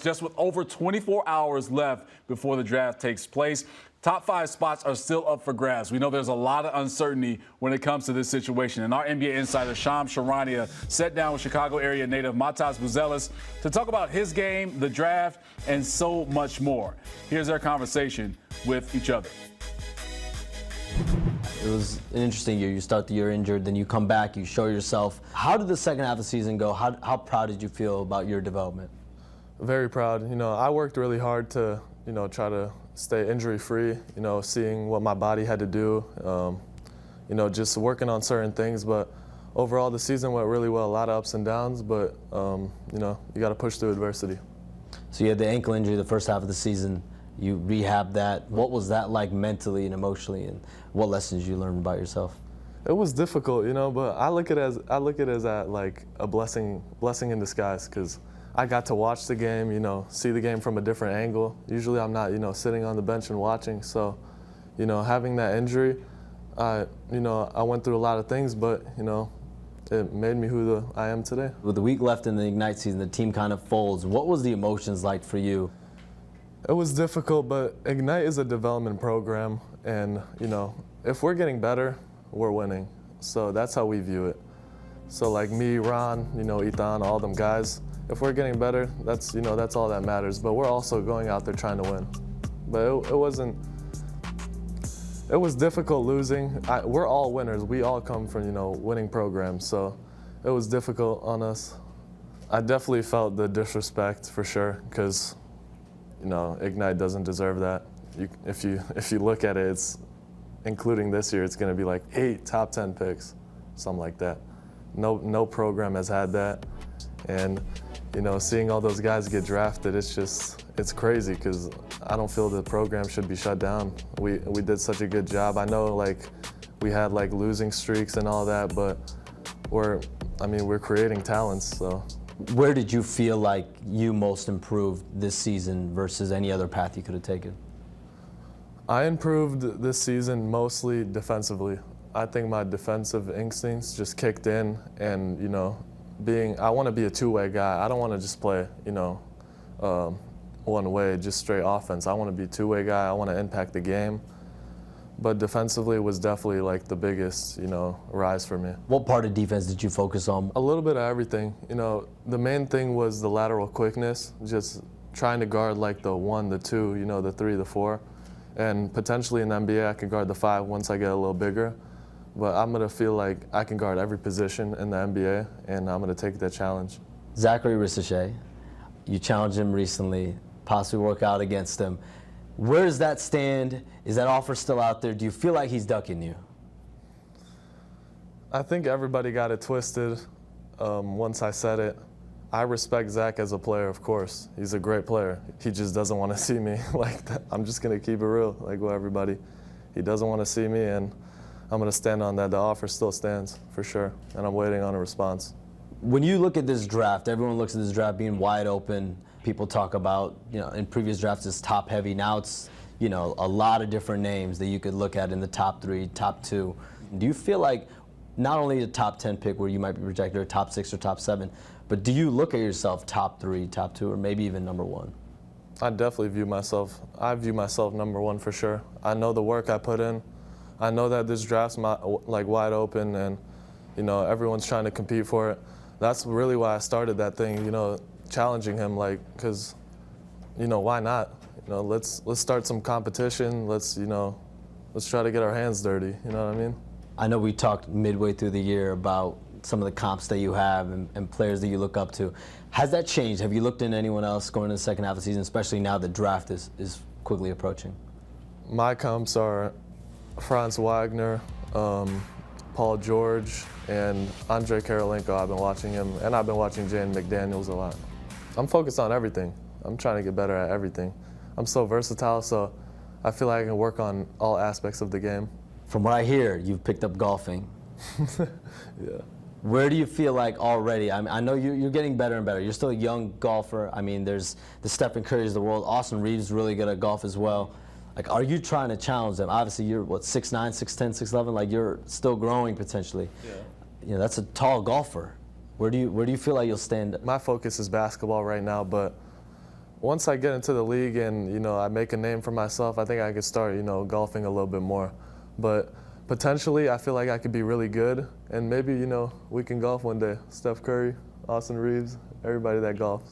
just with over 24 hours left before the draft takes place. Top 5 spots are still up for grabs. We know there's a lot of uncertainty when it comes to this situation. And our NBA insider, Shams Charania, sat down with Chicago area native Matas Buzelis to talk about his game, the draft, and so much more. Here's their conversation with each other. It was an interesting year. You start the year injured, then you come back, you show yourself. How did the second half of the season go? How proud did you feel about your development? Very proud. I worked really hard to, try to stay injury-free, seeing what my body had to do, just working on certain things. But overall, the season went really well. A lot of ups and downs, but, you got to push through adversity. So you had the ankle injury the first half of the season. You rehabbed that. What was that like mentally and emotionally, and what lessons you learned about yourself? It was difficult, but I look at it as like a blessing in disguise, because I got to watch the game, see the game from a different angle. Usually I'm not, sitting on the bench and watching. So, having that injury, I went through a lot of things, but, it made me who I am today. With a week left in the Ignite season, the team kind of folds. What was the emotions like for you? It was difficult, but Ignite is a development program, and, if we're getting better, we're winning. So that's how we view it. So like me, Ron, Ethan, all them guys, if we're getting better, that's all that matters. But we're also going out there trying to win. But it was difficult losing. We're all winners. We all come from, winning programs. So it was difficult on us. I definitely felt the disrespect for sure, because, Ignite doesn't deserve that. If you look at it, it's, including this year, it's going to be like 8 top 10 picks, something like that. No program has had that. And, seeing all those guys get drafted, it's crazy, because I don't feel the program should be shut down. We did such a good job. I know, we had, losing streaks and all that, but we're creating talents, so. Where did you feel like you most improved this season versus any other path you could have taken? I improved this season mostly defensively. I think my defensive instincts just kicked in, and, I want to be a two-way guy. I don't want to just play, one way, just straight offense. I want to be a two-way guy. I want to impact the game. But defensively was definitely the biggest, rise for me. What part of defense did you focus on? A little bit of everything. The main thing was the lateral quickness, just trying to guard the 1, the 2, the 3, the 4. And potentially in the NBA, I could guard the 5 once I get a little bigger. But I'm going to feel like I can guard every position in the NBA, and I'm going to take that challenge. Zachary Ricochet, you challenged him recently, possibly work out against him. Where does that stand? Is that offer still out there? Do you feel like he's ducking you? I think everybody got it twisted once I said it. I respect Zach as a player, of course. He's a great player. He just doesn't want to see me like that. I'm just going to keep it real, with everybody. He doesn't want to see me, and I'm going to stand on that. The offer still stands, for sure, and I'm waiting on a response. When you look at this draft, everyone looks at this draft being wide open. People talk about, in previous drafts it's top heavy. Now it's, a lot of different names that you could look at in the top 3, top 2. Do you feel like not only a top 10 pick where you might be projected, or top 6 or top 7, but do you look at yourself top 3, top 2, or maybe even number 1? I definitely view myself number 1 for sure. I know the work I put in. I know that this draft's wide open, and everyone's trying to compete for it. That's really why I started that thing, challenging him, because, why not? Let's start some competition. Let's try to get our hands dirty. You know what I mean? I know we talked midway through the year about some of the comps that you have and players that you look up to. Has that changed? Have you looked into anyone else going into the second half of the season, especially now the draft is quickly approaching? My comps are Franz Wagner, Paul George, and Andre Karolinko. I've been watching him, and I've been watching Jaden McDaniels a lot. I'm focused on everything. I'm trying to get better at everything. I'm so versatile, so I feel like I can work on all aspects of the game. From what I hear, you've picked up golfing. Yeah. Where do you feel like already? I know you're getting better and better. You're still a young golfer. There's the Stephen Currys of the world. Austin Reeves is really good at golf as well. Are you trying to challenge them? Obviously, you're, 6'9", 6'10", 6'11", you're still growing potentially. Yeah. That's a tall golfer. Where do you feel like you'll stand? My focus is basketball right now, but once I get into the league and, you know, I make a name for myself, I think I could start, you know, golfing a little bit more. But potentially, I feel like I could be really good, and maybe, you know, we can golf one day. Steph Curry, Austin Reeves, everybody that golfs.